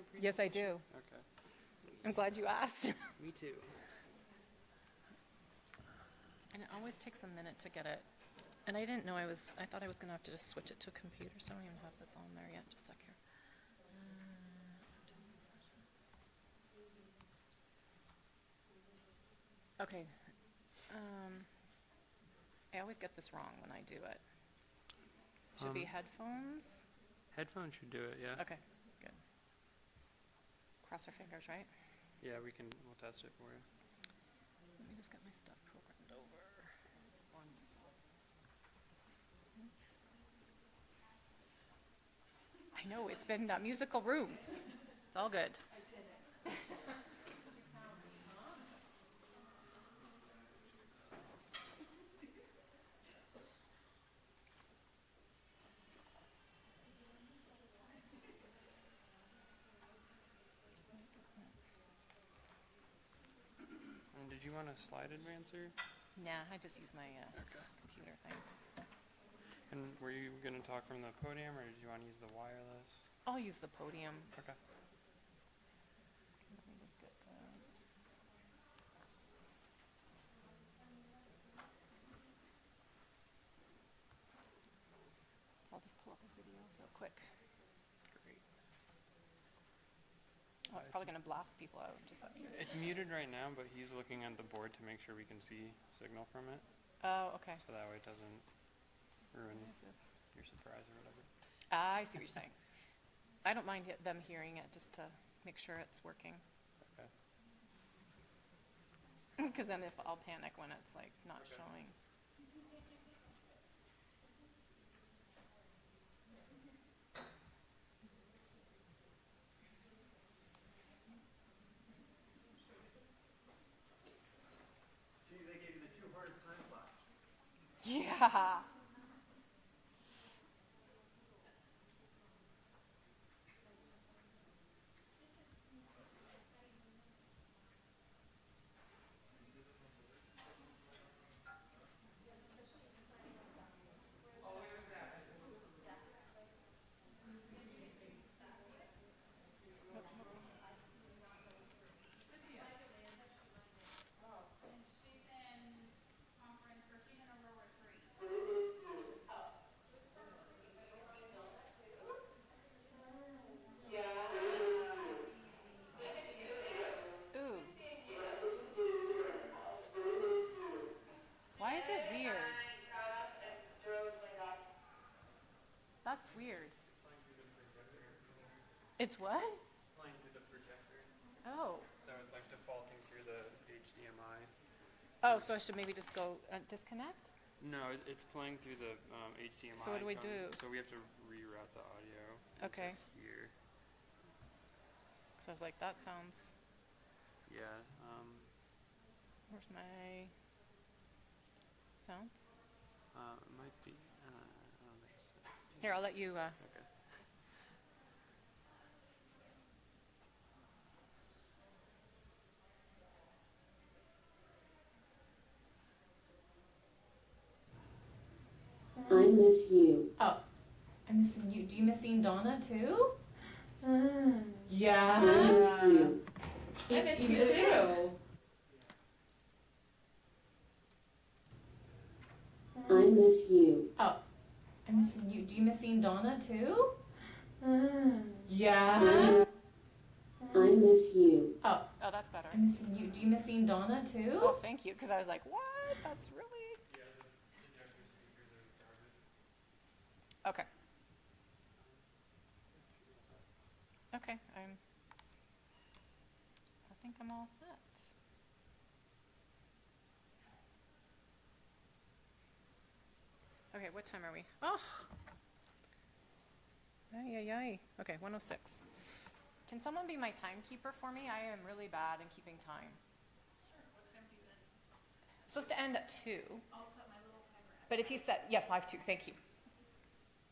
pretty Yes, I much? do. Okay. I'm glad you asked. Me too. And it always takes a minute to get it. And I didn't know I thought I was going to have to just switch it to a computer, so I don't even have this on there yet. Just a sec here. Okay. I always get this wrong when I do it. Should be headphones. Headphones should do it, yeah. Okay, good. Cross our fingers, right? Yeah, we'll test it for you. Let me just get my stuff programmed over. I know, it's been musical rooms. It's all good. And did you want a slide advancer? Nah, I just use my Okay. computer, thanks. And were you going to talk from the podium, or did you want to use the wireless? I'll use the podium. Okay. Let me just get this. So I'll just pull up a video real quick. Great. Oh, it's probably going to blast people out just up here. It's muted right now, but he's looking at the board to make sure we can see signal from it, Oh, okay. so that way it doesn't ruin What is this? your surprise or whatever. I see what you're saying. I don't mind them hearing it just to make sure it's working. Okay. Because then if I'll panic when it's like not Okay. showing. Gee, they gave you the 2 hardest time slots. Yeah. Ooh. Why is it weird? That's weird. It's what? Playing through the projector, Oh. so it's like defaulting through the HDMI. Oh, so I should maybe just go disconnect? No, it's playing through the HDMI. So what do we icon, do? So we have to reroute the audio. Okay. Into here. So I was like, that sounds. Yeah. Where's my sounds? It might be. I don't think so. Here, I'll let you. Okay. I miss you. Oh, I'm missing you. Do you miss seeing Donna too? Yeah. I miss you. I miss you too. I miss you. Oh, I'm missing you. Do you miss seeing Donna too? Yeah. I miss you. Oh, that's better. I'm missing you. Do you miss seeing Donna too? Oh, thank you. Because I was like, what? That's really. Okay. Okay, I think I'm all set. Okay, what time are we? Oh! Ay, ay, ay. Okay, 1:06. Can someone be my timekeeper for me? I am really bad in keeping time. Sure, what time do you end? It's supposed to end at 2. I'll set my little timer at But if you set, yeah, 5:02, thank you.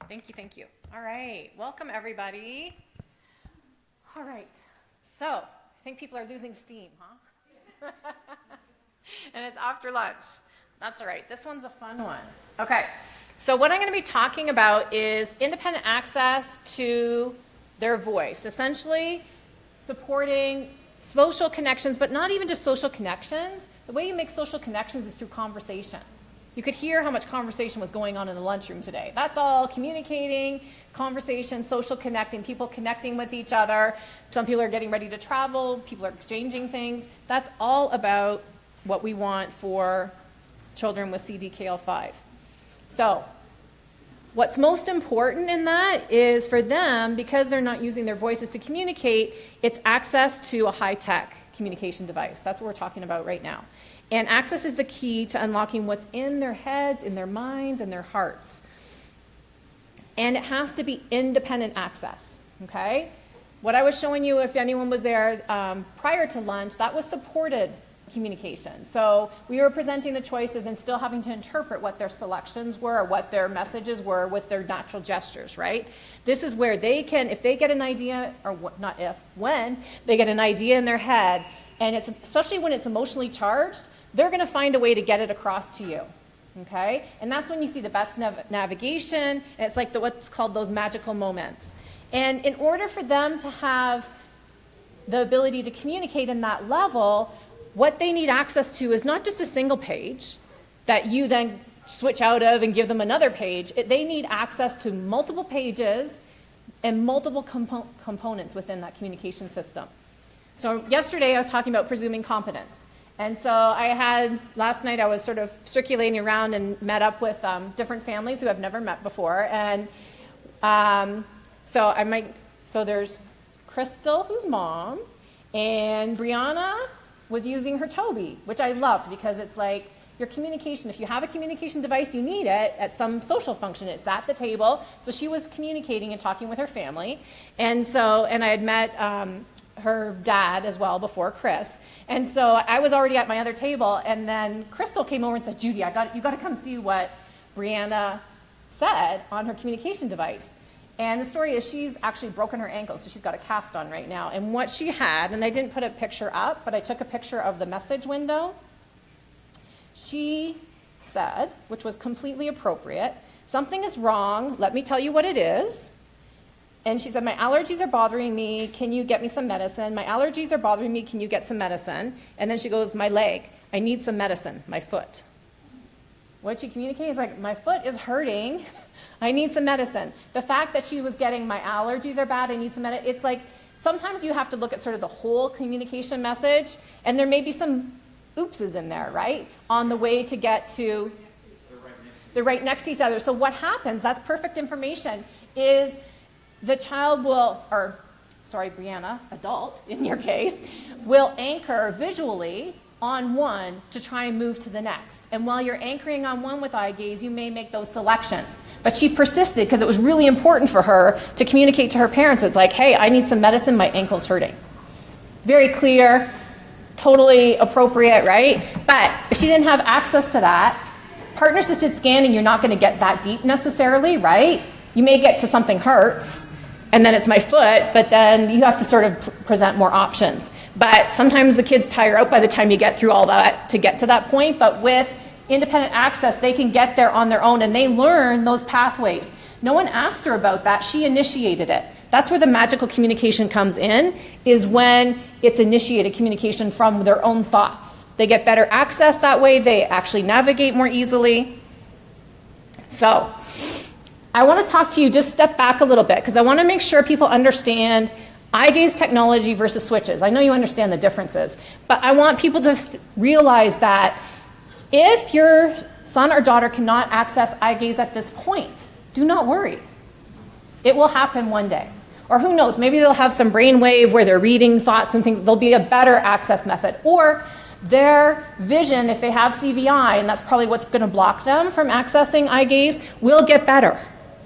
Thank you, thank you. All right, welcome everybody. All right, so I think people are losing steam, huh? And it's after lunch. That's all right, this one's a fun one. Okay, so what I'm gonna be talking about is independent access to their voice. Essentially, supporting social connections, but not even just social connections. The way you make social connections is through conversation. You could hear how much conversation was going on in the lunchroom today. That's all communicating, conversation, social connecting, people connecting with each other. Some people are getting ready to travel, people are exchanging things. That's all about what we want for children with CDKL5. So, what's most important in that is for them, because they're not using their voices to communicate, it's access to a high-tech communication device. That's what we're talking about right now. And access is the key to unlocking what's in their heads, in their minds, and their hearts. And it has to be independent access, okay? What I was showing you, if anyone was there prior to lunch, that was supported communication. So we were presenting the choices and still having to interpret what their selections were or what their messages were with their natural gestures, right? This is where they can, if they get an idea, or not if, when they get an idea in their head, and it's especially when it's emotionally charged, they're going to find a way to get it across to you, okay? And that's when you see the best navigation, and it's like what's called those magical moments. And in order for them to have the ability to communicate in that level, what they need access to is not just a single page that you then switch out of and give them another page. They need access to multiple pages and multiple components within that communication system. So yesterday I was talking about presuming competence. And so last night I was sort of circulating around and met up with different families who I've never met before. And so there's Crystal, who's mom, and Brianna was using her Toby, which I loved because it's like your communication. If you have a communication device, you need it at some social function. It's at the table. So she was communicating and talking with her family. And I had met her dad as well before, Chris. And so I was already at my other table, and then Crystal came over and said, Judy, you got to come see what Brianna said on her communication device. And the story is she's actually broken her ankle, so she's got a cast on right now. And what she had, and I didn't put a picture up, but I took a picture of the message window. She said, which was completely appropriate, something is wrong, let me tell you what it is. And she said, my allergies are bothering me, can you get me some medicine? My allergies are bothering me, can you get some medicine? And then she goes, my leg, I need some medicine, my foot. What she communicated is like, my foot is hurting, I need some medicine. The fact that she was getting, my allergies are bad, I need some medicine, it's like, sometimes you have to look at sort of the whole communication message, and there may be some oopses in there, right? On the way to get to, they're right next to each other. So what happens, that's perfect information, is the child will, Brianna, adult in your case, will anchor visually on one to try and move to the next. And while you're anchoring on one with eye gaze, you may make those selections. But she persisted because it was really important for her to communicate to her parents. It's like, hey, I need some medicine, my ankle's hurting. Very clear, totally appropriate, right? But if she didn't have access to that, partner-assisted scanning, you're not going to get that deep necessarily, right? You may get to something hurts, and then it's my foot, but then you have to sort of present more options. But sometimes the kids tire out by the time you get through all that to get to that point, but with independent access, they can get there on their own, and they learn those pathways. No one asked her about that, she initiated it. That's where the magical communication comes in, is when it's initiated communication from their own thoughts. They get better access that way, they actually navigate more easily. So, I want to talk to you, just step back a little bit, because I want to make sure people understand eye gaze technology versus switches. I know you understand the differences, but I want people to realize that if your son or daughter cannot access eye gaze at this point, do not worry. It will happen one day. Or who knows, maybe they'll have some brainwave where they're reading thoughts and things. There'll be a better access method. Or their vision, if they have CVI, and that's probably what's going to block them from accessing eye gaze, will get better.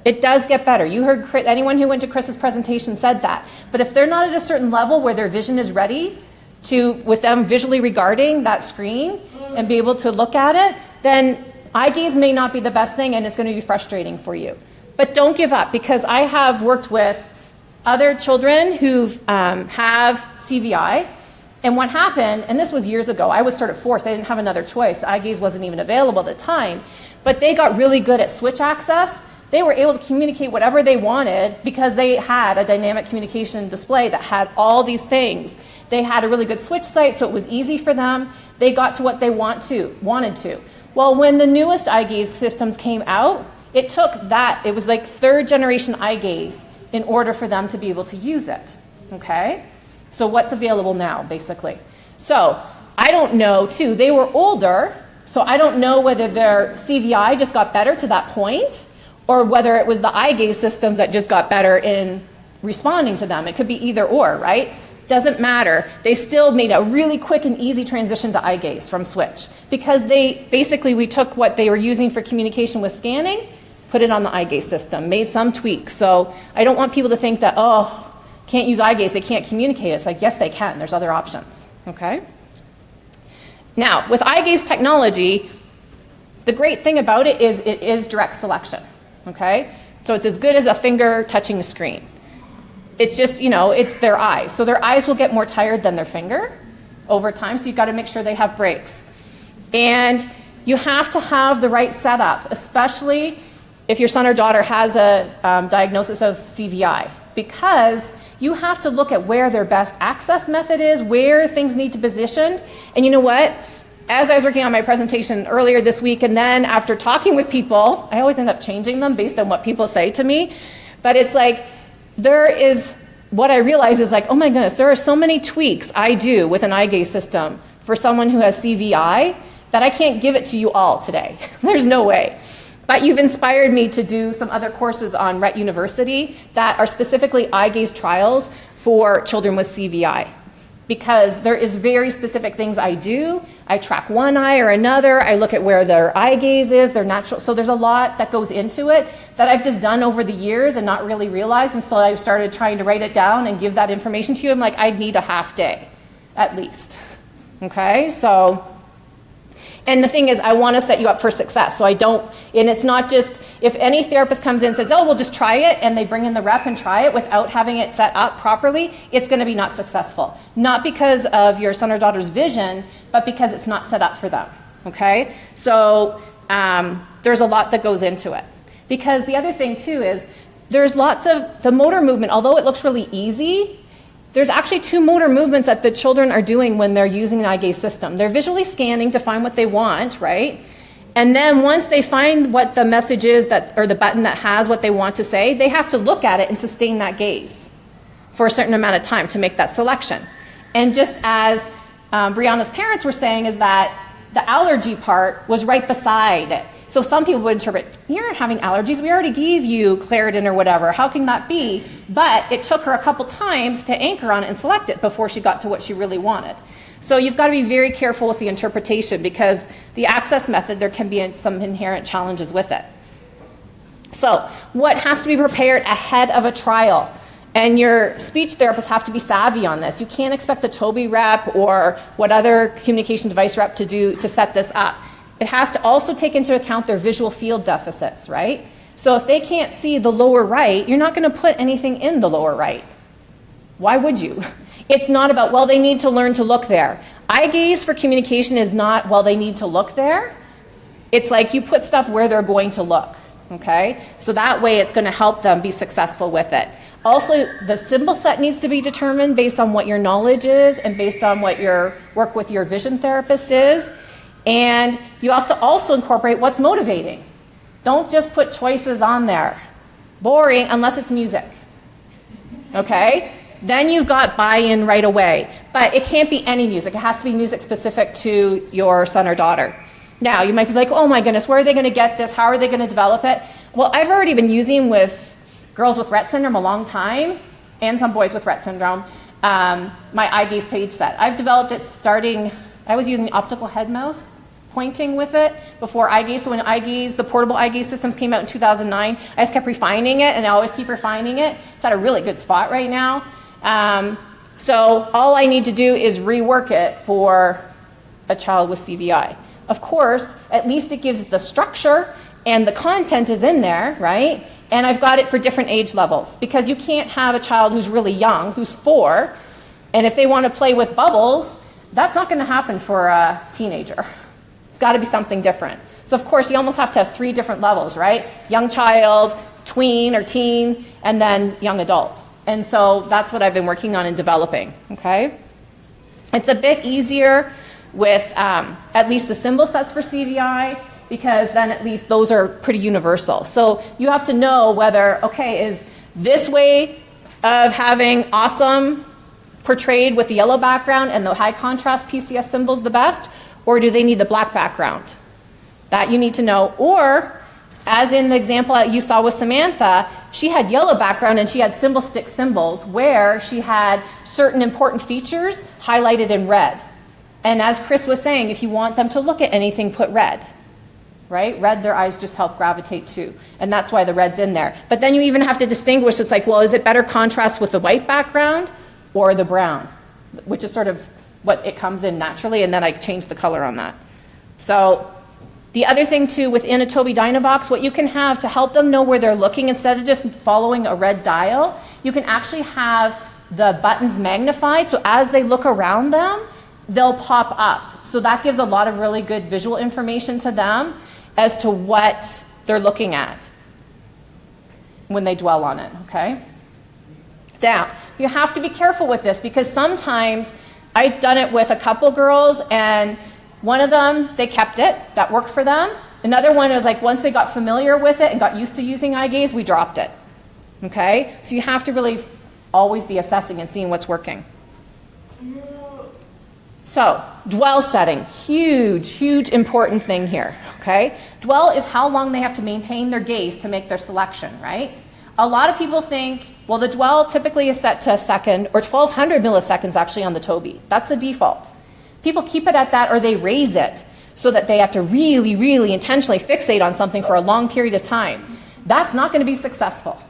It does get better. You heard anyone who went to Chris's presentation said that. But if they're not at a certain level where their vision is ready to, with them visually regarding that screen and be able to look at it, then eye gaze may not be the best thing, and it's going to be frustrating for you. But don't give up, because I have worked with other children who have CVI, and what happened, and this was years ago, I was sort of forced, I didn't have another choice, eye gaze wasn't even available at the time, but they got really good at switch access they were able to communicate whatever they wanted because they had a dynamic communication display that had all these things. They had a really good switch site, so it was easy for them. They got to what they wanted to. Well, when the newest eye gaze systems came out, it took that, it was like third generation eye gaze in order for them to be able to use it, okay? So what's available now, basically? So I don't know, too, they were older, so I don't know whether their CVI just got better to that point, or whether it was the eye gaze systems that just got better in responding to them. It could be either or, right? Doesn't matter. They still made a really quick and easy transition to eye gaze from switch, because we took what they were using for communication with scanning, put it on the eye gaze system, made some tweaks. So I don't want people to think that, oh, can't use eye gaze, they can't communicate. It's like, yes, they can. There's other options, okay? Now, with eye gaze technology, the great thing about it is direct selection, okay? So it's as good as a finger touching a screen. It's just, it's their eyes. So their eyes will get more tired than their finger over time, so you've got to make sure they have breaks. And you have to have the right setup, especially if your son or daughter has a diagnosis of CVI, because you have to look at where their best access method is, where things need to position. And you know what? As I was working on my presentation earlier this week, and then after talking with people, I always end up changing them based on what people say to me, but it's like, what I realize is like, oh my goodness, there are so many tweaks I do with an eye gaze system for someone who has CVI that I can't give it to you all today. There's no way. But you've inspired me to do some other courses on Rett University that are specifically eye gaze trials for children with CVI. Because there is very specific things I do. I track one eye or another. I look at where their eye gaze is, their natural. So there's a lot that goes into it that I've just done over the years and not really realized until I started trying to write it down and give that information to you. I'm like, I'd need a half day at least. Okay, so. And the thing is, I want to set you up for success. So and it's not just, if any therapist comes in and says, oh, we'll just try it, and they bring in the rep and try it without having it set up properly, it's going to be not successful. Not because of your son or daughter's vision, but because it's not set up for them, okay? So there's a lot that goes into it. Because the other thing, too, is there's lots of, the motor movement, although it looks really easy, there's actually 2 motor movements that the children are doing when they're using an eye gaze system. They're visually scanning to find what they want, right? And then once they find what the message is or the button that has what they want to say, they have to look at it and sustain that gaze for a certain amount of time to make that selection. And just as Brianna's parents were saying, is that the allergy part was right beside it. So some people would interpret, you aren't having allergies, we already gave you Claritin or whatever, how can that be? But it took her a couple times to anchor on it and select it before she got to what she really wanted. So you've got to be very careful with the interpretation, because the access method, there can be some inherent challenges with it. So what has to be prepared ahead of a trial? And your speech therapists have to be savvy on this. You can't expect the Tobii rep or what other communication device rep to do to set this up. It has to also take into account their visual field deficits, right? So if they can't see the lower right, you're not going to put anything in the lower right. Why would you? It's not about, well, they need to learn to look there. Eye gaze for communication is not, well, they need to look there. It's like you put stuff where they're going to look, okay? So that way it's going to help them be successful with it. Also, the symbol set needs to be determined based on what your knowledge is and based on what your work with your vision therapist is. And you have to also incorporate what's motivating. Don't just put choices on there. Boring unless it's music. Okay? Then you've got buy-in right away. But it can't be any music. It has to be music specific to your son or daughter. Now, you might be like, oh my goodness, where are they going to get this? How are they going to develop it? Well, I've already been using with girls with Rett syndrome a long time, and some boys with Rett syndrome, my eye gaze page set. I've developed it I was using optical head mouse pointing with it before eye gaze. So when the portable eye gaze systems came out in 2009, I just kept refining it, and I always keep refining it. It's at a really good spot right now. So all I need to do is rework it for a child with CVI. Of course, at least it gives the structure, and the content is in there, right? And I've got it for different age levels, because you can't have a child who's really young, who's 4, and if they want to play with bubbles, that's not going to happen for a teenager. It's got to be something different. So of course, you almost have to have 3 different levels, right? Young child, tween or teen, and then young adult. And so that's what I've been working on and developing, okay? It's a bit easier with at least the symbol sets for CDI, because then at least those are pretty universal. So you have to know whether, okay, is this way of having awesome portrayed with the yellow background and the high contrast PCS symbols the best, or do they need the black background? That you need to know. Or, as in the example that you saw with Samantha, she had yellow background and she had symbol stick symbols where she had certain important features highlighted in red. And as Chris was saying, if you want them to look at anything, put red. Right? Red, their eyes just help gravitate to. And that's why the red's in there. But then you even have to distinguish, it's like, well, is it better contrast with the white background or the brown? Which is sort of what it comes in naturally, and then I change the color on that. So the other thing too, within Adobe Dynavox, what you can have to help them know where they're looking, instead of just following a red dial, you can actually have the buttons magnified, so as they look around them, they'll pop up. So that gives a lot of really good visual information to them as to what they're looking at when they dwell on it, okay? Now, you have to be careful with this, because sometimes I've done it with a couple girls, and one of them, they kept it, that worked for them. Another one was like, once they got familiar with it and got used to using eye gaze, we dropped it, okay? So you have to really always be assessing and seeing what's working. So, dwell setting, huge, huge important thing here, okay? Dwell is how long they have to maintain their gaze to make their selection, right? A lot of people think, well, the dwell typically is set to a second, or 1200 milliseconds actually on the Tobii. That's the default. People keep it at that, or they raise it so that they have to really, really intentionally fixate on something for a long period of time. That's not going to be successful.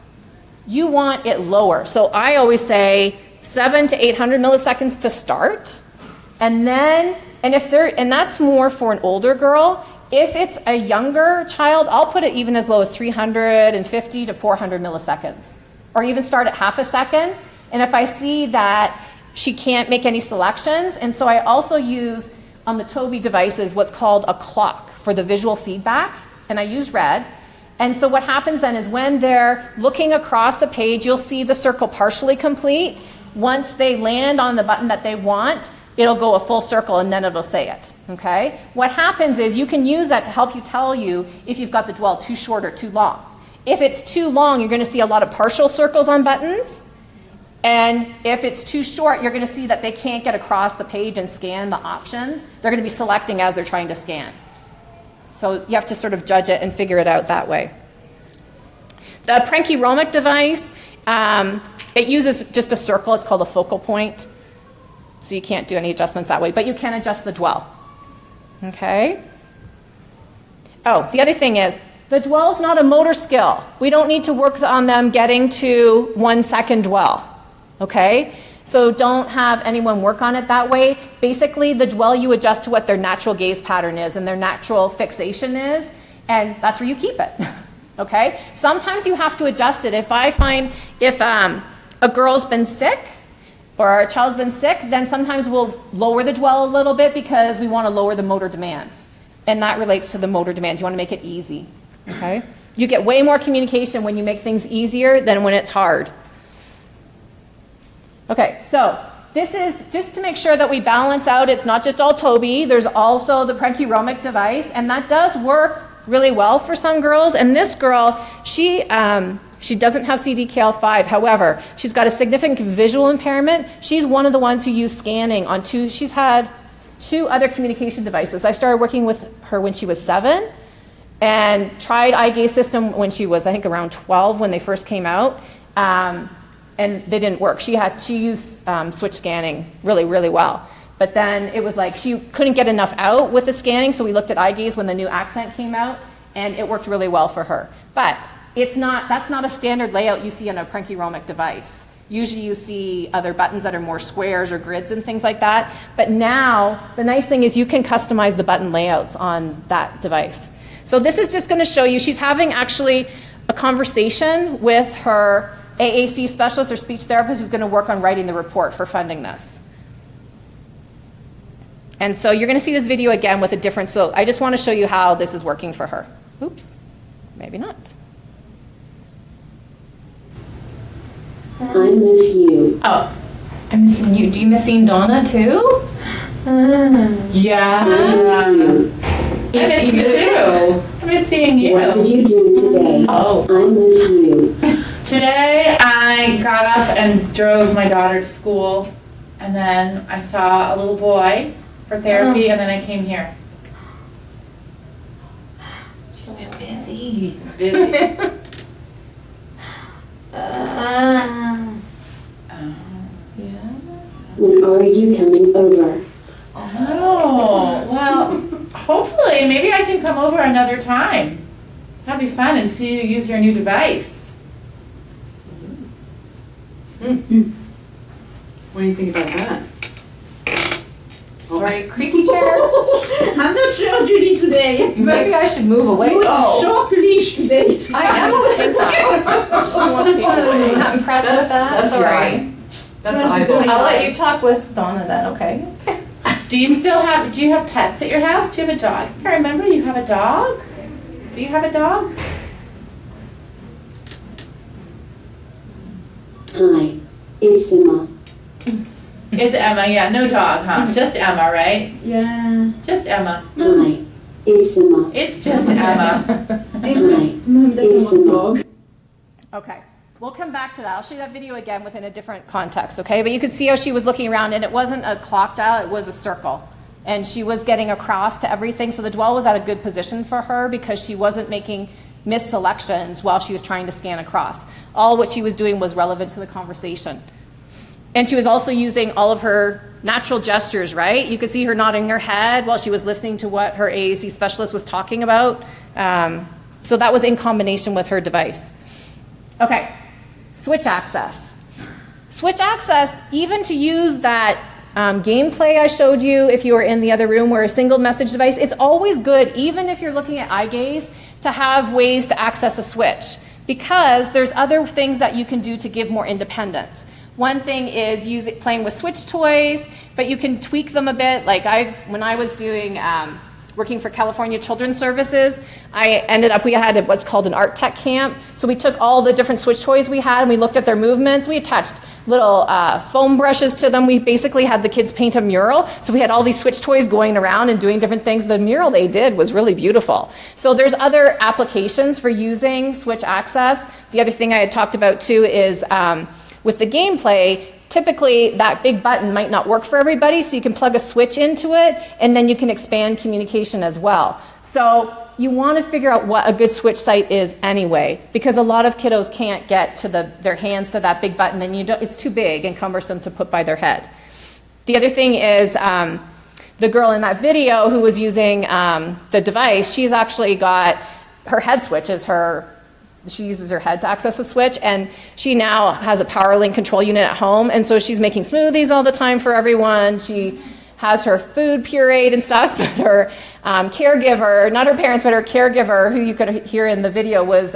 You want it lower. So I always say 700 to 800 milliseconds to start. And then, and that's more for an older girl. If it's a younger child, I'll put it even as low as 350 to 400 milliseconds. Or even start at half a second. And if I see that she can't make any selections, and so I also use on the Tobii devices what's called a clock for the visual feedback, and I use red. And so what happens then is when they're looking across a page, you'll see the circle partially complete. Once they land on the button that they want, it'll go a full circle, and then it'll say it, okay? What happens is you can use that to help you tell you if you've got the dwell too short or too long. If it's too long, you're going to see a lot of partial circles on buttons. And if it's too short, you're going to see that they can't get across the page and scan the options. They're going to be selecting as they're trying to scan. So you have to sort of judge it and figure it out that way. The Pranky-Romic device, it uses just a circle. It's called a focal point. So you can't do any adjustments that way, but you can adjust the dwell. Okay? Oh, the other thing is, the dwell is not a motor skill. We don't need to work on them getting to 1 second dwell. Okay? So don't have anyone work on it that way. Basically, the dwell you adjust to what their natural gaze pattern is and their natural fixation is, and that's where you keep it. Okay? Sometimes you have to adjust it. If I find if a girl's been sick or a child's been sick, then sometimes we'll lower the dwell a little bit because we want to lower the motor demands. And that relates to the motor demands. You want to make it easy. Okay? You get way more communication when you make things easier than when it's hard. Okay, so this is just to make sure that we balance out. It's not just all Tobii. There's also the Pranky-Romic device, and that does work really well for some girls. And this girl, she doesn't have CDKL5. However, she's got a significant visual impairment. She's one of the ones who use scanning on she's had 2 other communication devices. I started working with her when she was 7 and tried eye gaze system when she was, I think, around 12 when they first came out. And they didn't work. She used switch scanning really, really well. But then it was like she couldn't get enough out with the scanning, so we looked at eye gaze when the new accent came out, and it worked really well for her. But that's not a standard layout you see on a Pranky-Romic device. Usually you see other buttons that are more squares or grids and things like that. But now, the nice thing is you can customize the button layouts on that device. So this is just going to show you, she's having actually a conversation with her AAC specialist or speech therapist who's going to work on writing the report for funding this. And so you're going to see this video again with a different, so I just want to show you how this is working for her. Oops, maybe not. I miss you. Oh, I'm missing you. Do you miss seeing Donna too? Yeah. I miss you. I miss you too. I miss seeing you. What did you do today? Oh. I miss you. Today I got up and drove my daughter to school, and then I saw a little boy for therapy, and then I came here. She's been busy. Busy. When are you coming over? Oh, well, hopefully, maybe I can come over another time. That'd be fun, and see you use your new device. What do you think about that? Sorry, creaky chair. I'm not sure, Judy, today. Maybe I should move away. Oh, Short leash today. I am a stinker. She wants me to. Not impressed with that. That's Sorry. That's the eyeball. I'll let you talk with Donna then. Okay. Do you have pets at your house? Do you have a dog? I can't remember, you have a dog? Do you have a dog? Hi, it's Emma. It's Emma, yeah, no dog, huh? Just Emma, right? Yeah. Just Emma. Hi, it's Emma. It's just Emma. Hi, it's Emma. Okay. We'll come back to that. I'll show you that video again within a different context, okay? But you could see how she was looking around, and it wasn't a clock dial, it was a circle. And she was getting across to everything, so the dwell was at a good position for her because she wasn't making misselections while she was trying to scan across. All what she was doing was relevant to the conversation. And she was also using all of her natural gestures, right? You could see her nodding her head while she was listening to what her AAC specialist was talking about. So that was in combination with her device. Okay. Switch access. Switch access, even to use that gameplay I showed you if you were in the other room where a single message device, it's always good, even if you're looking at eye gaze, to have ways to access a switch because there's other things that you can do to give more independence. One thing is playing with switch toys, but you can tweak them a bit. Like when I was doing working for California Children's Services, we had what's called an art tech camp. So we took all the different switch toys we had and we looked at their movements. We attached little foam brushes to them. We basically had the kids paint a mural. So we had all these switch toys going around and doing different things. The mural they did was really beautiful. So there's other applications for using switch access. The other thing I had talked about too is with the gameplay, typically that big button might not work for everybody, so you can plug a switch into it, and then you can expand communication as well. So you want to figure out what a good switch site is anyway, because a lot of kiddos can't get to their hands to that big button, and it's too big and cumbersome to put by their head. The other thing is the girl in that video who was using the device, she's actually got her head switch as she uses her head to access the switch, and she now has a PowerLink control unit at home, and so she's making smoothies all the time for everyone. She has her food pureed and stuff, but her caregiver, not her parents, but her caregiver, who you could hear in the video, was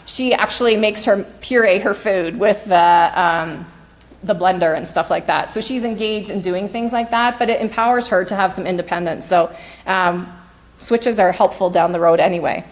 she actually makes her puree her food with the blender and stuff like that. So she's engaged in doing things like that, but it empowers her to have some independence. So switches are helpful down the road anyway.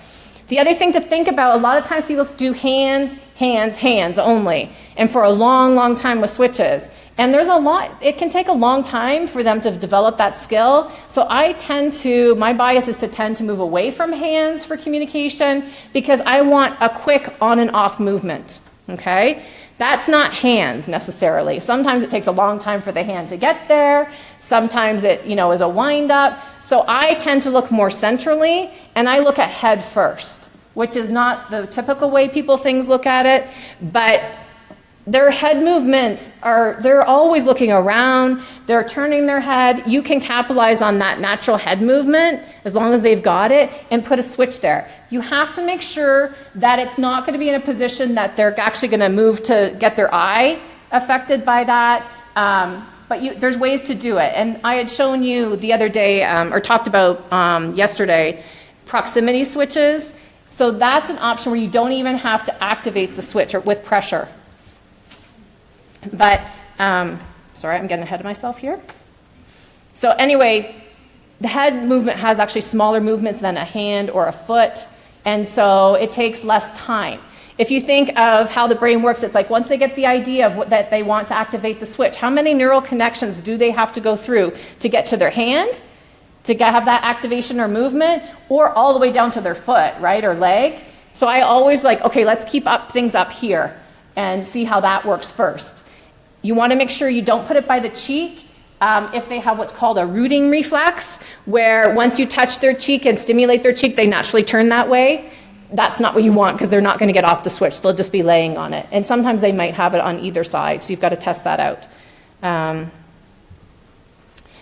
The other thing to think about, a lot of times people do hands, hands, hands only, and for a long, long time with switches. And it can take a long time for them to develop that skill. So my bias is to tend to move away from hands for communication because I want a quick on and off movement, okay? That's not hands necessarily. Sometimes it takes a long time for the hand to get there. Sometimes it, is a wind up. So I tend to look more centrally, and I look at head first, which is not the typical way things look at it, but their head movements they're always looking around, they're turning their head. You can capitalize on that natural head movement as long as they've got it and put a switch there. You have to make sure that it's not going to be in a position that they're actually going to move to get their eye affected by that. But there's ways to do it. And I had shown you the other day, or talked about yesterday, proximity switches. So that's an option where you don't even have to activate the switch or with pressure. But, sorry, I'm getting ahead of myself here. So anyway, the head movement has actually smaller movements than a hand or a foot, and so it takes less time. If you think of how the brain works, it's like once they get the idea of that they want to activate the switch, how many neural connections do they have to go through to get to their hand, to have that activation or movement, or all the way down to their foot, right, or leg? So I always like, okay, let's keep things up here and see how that works first. You want to make sure you don't put it by the cheek. If they have what's called a rooting reflex, where once you touch their cheek and stimulate their cheek, they naturally turn that way. That's not what you want because they're not going to get off the switch. They'll just be laying on it. And sometimes they might have it on either side, so you've got to test that out.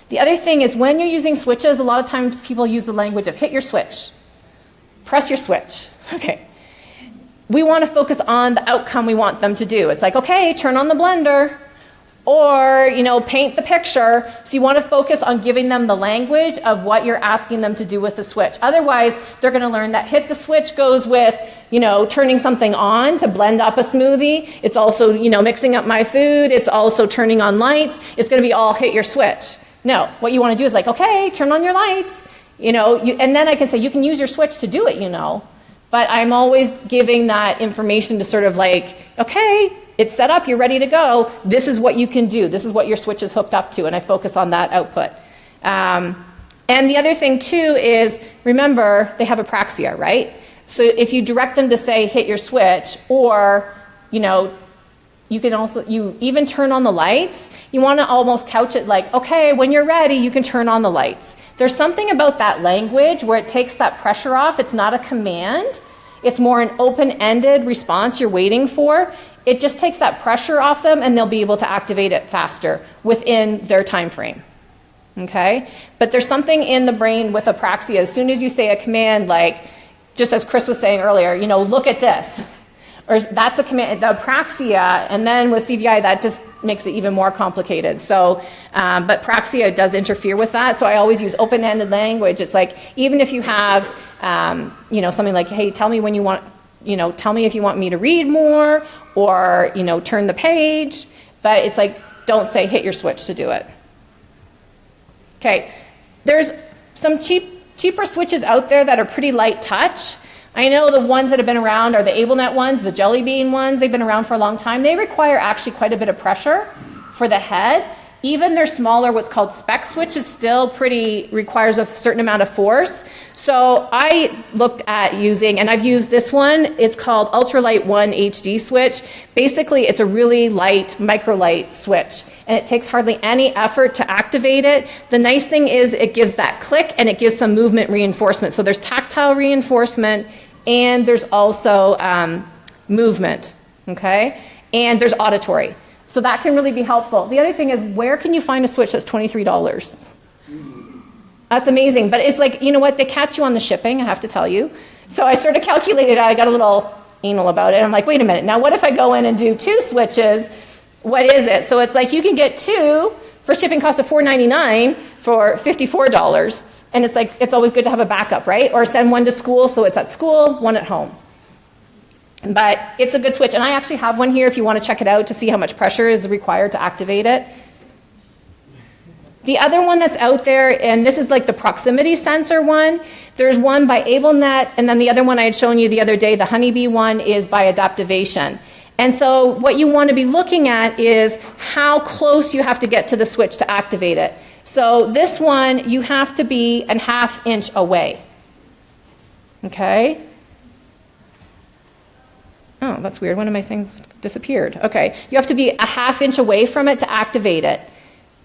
The other thing is when you're using switches, a lot of times people use the language of hit your switch, press your switch. Okay. We want to focus on the outcome we want them to do. It's like, okay, turn on the blender. Or, paint the picture. So you want to focus on giving them the language of what you're asking them to do with the switch. Otherwise, they're going to learn that hit the switch goes with, turning something on to blend up a smoothie. It's also, mixing up my food. It's also turning on lights. It's going to be all hit your switch. No, what you want to do is like, okay, turn on your lights. And then I can say, you can use your switch to do it, But I'm always giving that information to sort of like, okay, it's set up, you're ready to go. This is what you can do. This is what your switch is hooked up to, and I focus on that output. And the other thing too is, remember, they have apraxia, right? So if you direct them to say, hit your switch, or, you can also, you even turn on the lights, you want to almost couch it like, okay, when you're ready, you can turn on the lights. There's something about that language where it takes that pressure off. It's not a command. It's more an open-ended response you're waiting for. It just takes that pressure off them, and they'll be able to activate it faster within their time frame, okay? But there's something in the brain with apraxia. As soon as you say a command, like, just as Chris was saying earlier, look at this, or that's a command, the apraxia, and then with CVI, that just makes it even more complicated. So, but praxia does interfere with that, so I always use open-ended language. It's like, even if you have, something like, hey, tell me when you want, tell me if you want me to read more, or, turn the page, but it's like, don't say hit your switch to do it. Okay, there's some cheaper switches out there that are pretty light touch. I know the ones that have been around are the AbleNet ones, the Jelly Bean ones. They've been around for a long time. They require actually quite a bit of pressure for the head. Even their smaller, what's called spec switch, is still requires a certain amount of force. So I looked at using, and I've used this one, it's called Ultralight 1 HD switch. Basically, it's a really light, microlight switch, and it takes hardly any effort to activate it. The nice thing is it gives that click, and it gives some movement reinforcement. So there's tactile reinforcement, and there's also movement, okay? And there's auditory. So that can really be helpful. The other thing is, where can you find a switch that's $23? That's amazing. But it's like, you know what? They catch you on the shipping, I have to tell you. So I sort of calculated, I got a little anal about it. I'm like, wait a minute. Now, what if I go in and do 2 switches? What is it? So it's like you can get 2 for shipping cost of $4.99 for $54. And it's like, it's always good to have a backup, right? Or send one to school, so it's at school, one at home. But it's a good switch, and I actually have one here if you want to check it out to see how much pressure is required to activate it. The other one that's out there, and this is like the proximity sensor one, there's one by AbleNet, and then the other one I had shown you the other day, the Honeybee one, is by Adaptivation. And so what you want to be looking at is how close you have to get to the switch to activate it. So this one, you have to be a ½ inch away, okay? Oh, that's weird. One of my things disappeared. Okay, you have to be a ½ inch away from it to activate it.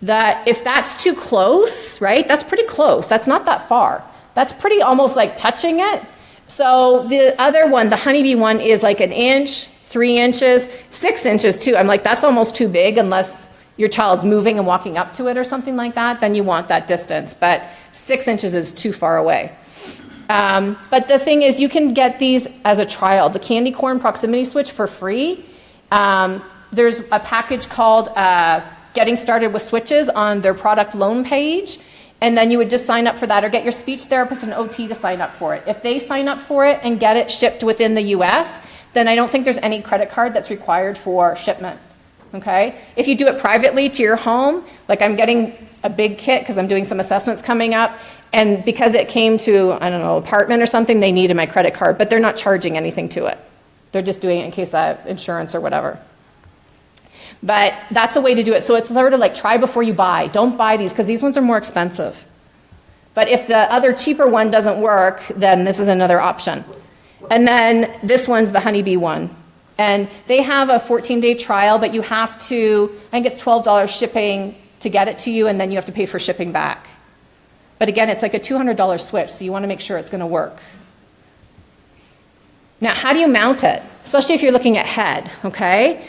If that's too close, right, that's pretty close. That's not that far. That's pretty almost like touching it. So the other one, the Honeybee one, is like 1 inch, 3 inches, 6 inches too. I'm like, that's almost too big unless your child's moving and walking up to it or something like that, then you want that distance. But 6 inches is too far away. But the thing is, you can get these as a trial. The Candy Corn Proximity Switch for free. There's a package called Getting Started with Switches on their product loan page. And then you would just sign up for that or get your speech therapist and OT to sign up for it. If they sign up for it and get it shipped within the US, then I don't think there's any credit card that's required for shipment. okay? If you do it privately to your home, like I'm getting a big kit because I'm doing some assessments coming up, and because it came to, I don't know, apartment or something, they needed my credit card, but they're not charging anything to it. They're just doing it in case I have insurance or whatever. But that's a way to do it. So it's sort of like try before you buy. Don't buy these because these ones are more expensive. But if the other cheaper one doesn't work, then this is another option. And then this one's the honeybee one. And they have a 14-day trial, but you have to, I think it's $12 shipping to get it to you, and then you have to pay for shipping back. But again, it's like a $200 switch, so you want to make sure it's going to work. Now, how do you mount it? Especially if you're looking at head, okay?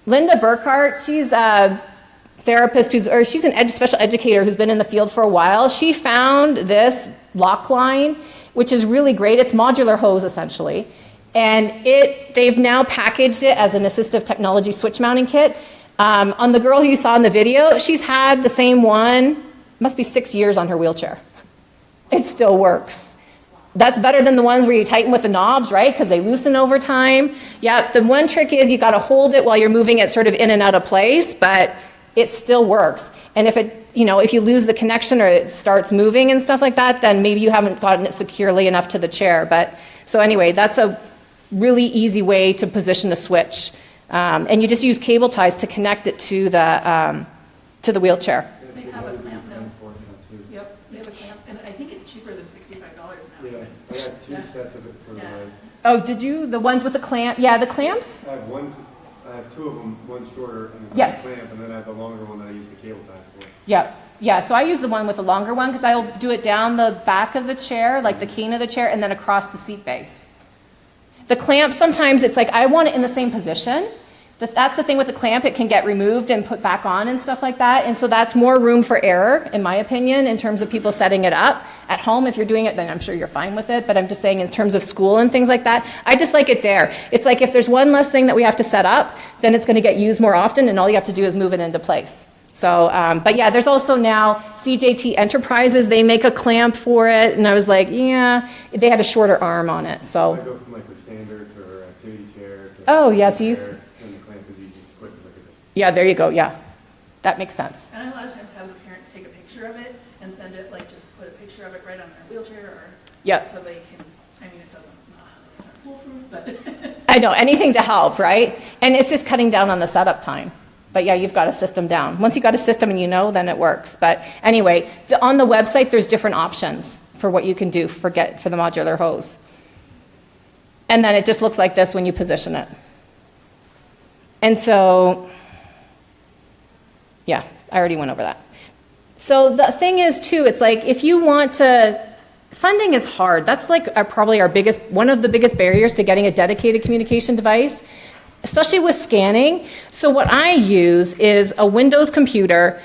Linda Burkhart, she's a therapist, she's an special educator who's been in the field for a while. She found this lock line, which is really great. It's modular hose, essentially. And they've now packaged it as an assistive technology switch mounting kit. On the girl who you saw in the video, she's had the same one, must be 6 years on her wheelchair. It still works. That's better than the ones where you tighten with the knobs, right? Because they loosen over time. Yeah, the one trick is you got to hold it while you're moving it sort of in and out of place, but it still works. And if if you lose the connection or it starts moving and stuff like that, then maybe you haven't gotten it securely enough to the chair. But so anyway, that's a really easy way to position the switch. And you just use cable ties to connect it to the wheelchair. They have a clamp now. Yep, they have a clamp, and I think it's cheaper than $65 now. Yeah, I got two sets of it for Yeah. my, Oh, did you? The ones with the clamp? Yeah, the clamps? I have two of them, one's shorter and it's Yes. a clamp, and then I have the longer one that I use the cable ties for. Yeah. Yeah, so I use the one with the longer one because I'll do it down the back of the chair, like the cane of the chair, and then across the seat base. The clamp, sometimes it's like I want it in the same position. That's the thing with the clamp, it can get removed and put back on and stuff like that. And so that's more room for error, in my opinion, in terms of people setting it up. At home, if you're doing it, then I'm sure you're fine with it. But I'm just saying in terms of school and things like that, I just like it there. It's like if there's one less thing that we have to set up, then it's going to get used more often, and all you have to do is move it into place. So, but yeah, there's also now CJT Enterprises, they make a clamp for it. And I was like, yeah, they had a shorter arm on it, so. I go from like a standard to an activity chair to. Oh, yes, you use. chair, and the clamp is easy, it's quick, look at this. Yeah, there you go, yeah. That makes sense. And I a lot of times have the parents take a picture of it and send it, like just put a picture of it right on their wheelchair or. Yep. So they can, I mean, it's not 100% foolproof, but. I know, anything to help, right? And it's just cutting down on the setup time. But yeah, you've got a system down. Once you've got a system and you know, then it works. But anyway, on the website, there's different options for what you can do for the modular hose. And then it just looks like this when you position it. And so, yeah, I already went over that. So the thing is too, it's like if you want to, funding is hard. That's like probably one of the biggest barriers to getting a dedicated communication device, especially with scanning. So what I use is a Windows computer,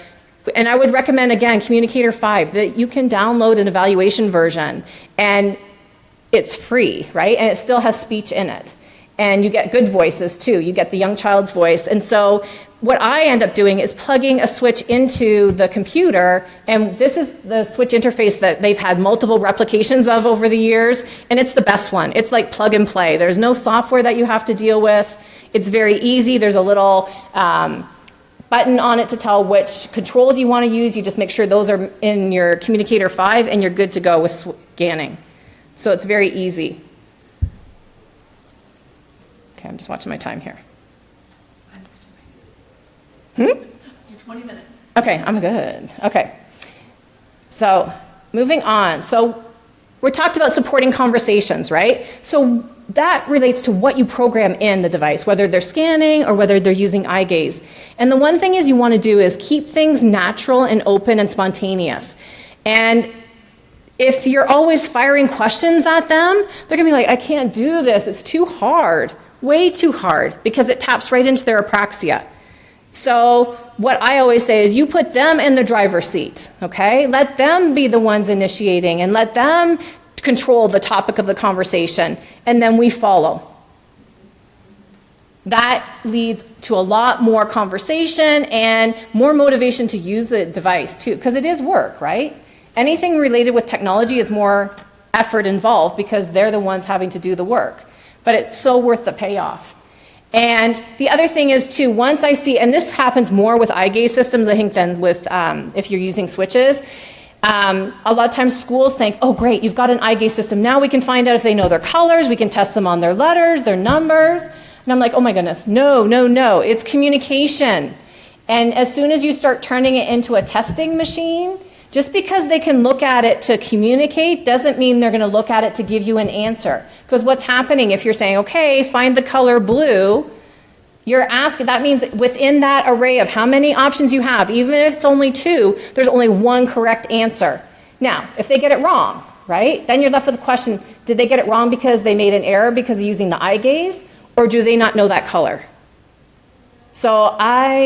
and I would recommend, again, Communicator 5, that you can download an evaluation version, and it's free, right? And it still has speech in it. And you get good voices, too. You get the young child's voice. And so what I end up doing is plugging a switch into the computer, and this is the switch interface that they've had multiple replications of over the years, and it's the best one. It's like plug and play. There's no software that you have to deal with. It's very easy. There's a little button on it to tell which controls you want to use. You just make sure those are in your Communicator 5, and you're good to go with scanning. So it's very easy. Okay, I'm just watching my time here. You're 20 minutes. Okay, I'm good. Okay. So moving on. So we talked about supporting conversations, right? So that relates to what you program in the device, whether they're scanning or whether they're using eye gaze. And the one thing is you want to do is keep things natural and open and spontaneous. And if you're always firing questions at them, they're going to be like, I can't do this. It's too hard, way too hard, because it taps right into their apraxia. So what I always say is you put them in the driver's seat, okay? Let them be the ones initiating and let them control the topic of the conversation, and then we follow. That leads to a lot more conversation and more motivation to use the device too, because it is work, right? Anything related with technology is more effort involved because they're the ones having to do the work, but it's so worth the payoff. And the other thing is too, once I see, and this happens more with eye gaze systems, I think, than with if you're using switches. A lot of times schools think, oh great, you've got an eye gaze system. Now we can find out if they know their colors, we can test them on their letters, their numbers. And I'm like, oh my goodness, no, no, no, it's communication. And as soon as you start turning it into a testing machine, just because they can look at it to communicate doesn't mean they're gonna look at it to give you an answer. Because what's happening if you're saying, okay, find the color blue, you're asking, that means within that array of how many options you have, even if it's only 2, there's only one correct answer. Now, if they get it wrong, right, then you're left with the question, did they get it wrong because they made an error because of using the eye gaze, or do they not know that color? So I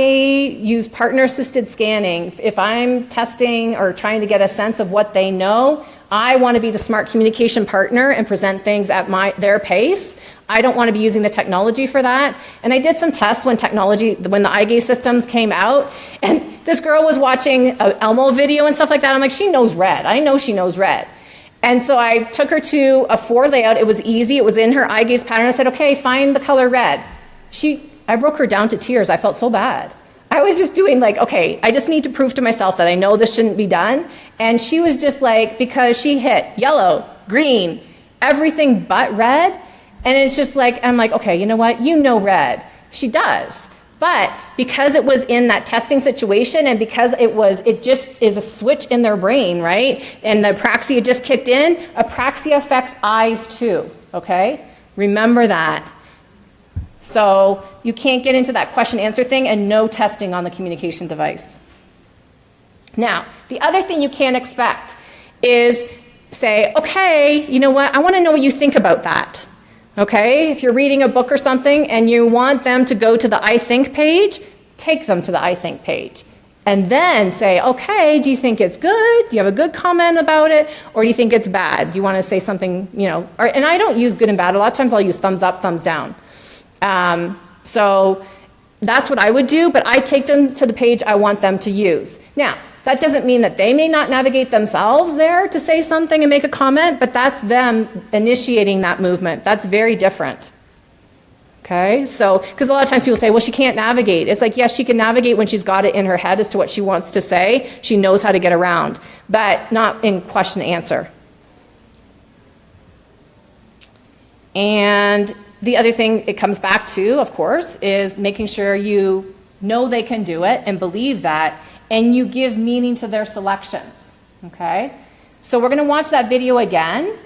use partner-assisted scanning. If I'm testing or trying to get a sense of what they know, I want to be the smart communication partner and present things at their pace. I don't want to be using the technology for that. And I did some tests when the eye gaze systems came out, and this girl was watching an Elmo video and stuff like that. I'm like, she knows red. I know she knows red. And so I took her to a 4 layout. It was easy. It was in her eye gaze pattern. I said, okay, find the color red. I broke her down to tears. I felt so bad. I was just doing like, okay, I just need to prove to myself that I know this shouldn't be done. And she was just like, because she hit yellow, green, everything but red. And it's just like, I'm like, okay, you know what? You know red. She does. But because it was in that testing situation and because it just is a switch in their brain, right? And the apraxia just kicked in, apraxia affects eyes too, okay? Remember that. So you can't get into that question answer thing and no testing on the communication device. Now, the other thing you can't expect is say, okay, you know what? I want to know what you think about that. Okay, if you're reading a book or something and you want them to go to the I think page, take them to the I think page. And then say, okay, do you think it's good? Do you have a good comment about it? Or do you think it's bad? Do you want to say something, and I don't use good and bad. A lot of times I'll use thumbs up, thumbs down. So that's what I would do, but I take them to the page I want them to use. Now, that doesn't mean that they may not navigate themselves there to say something and make a comment, but that's them initiating that movement. That's very different. Okay, so, because a lot of times people say, well, she can't navigate. It's like, yes, she can navigate when she's got it in her head as to what she wants to say. She knows how to get around, but not in question answer. And the other thing it comes back to, of course, is making sure you know they can do it and believe that, and you give meaning to their selections, okay? So we're gonna watch that video again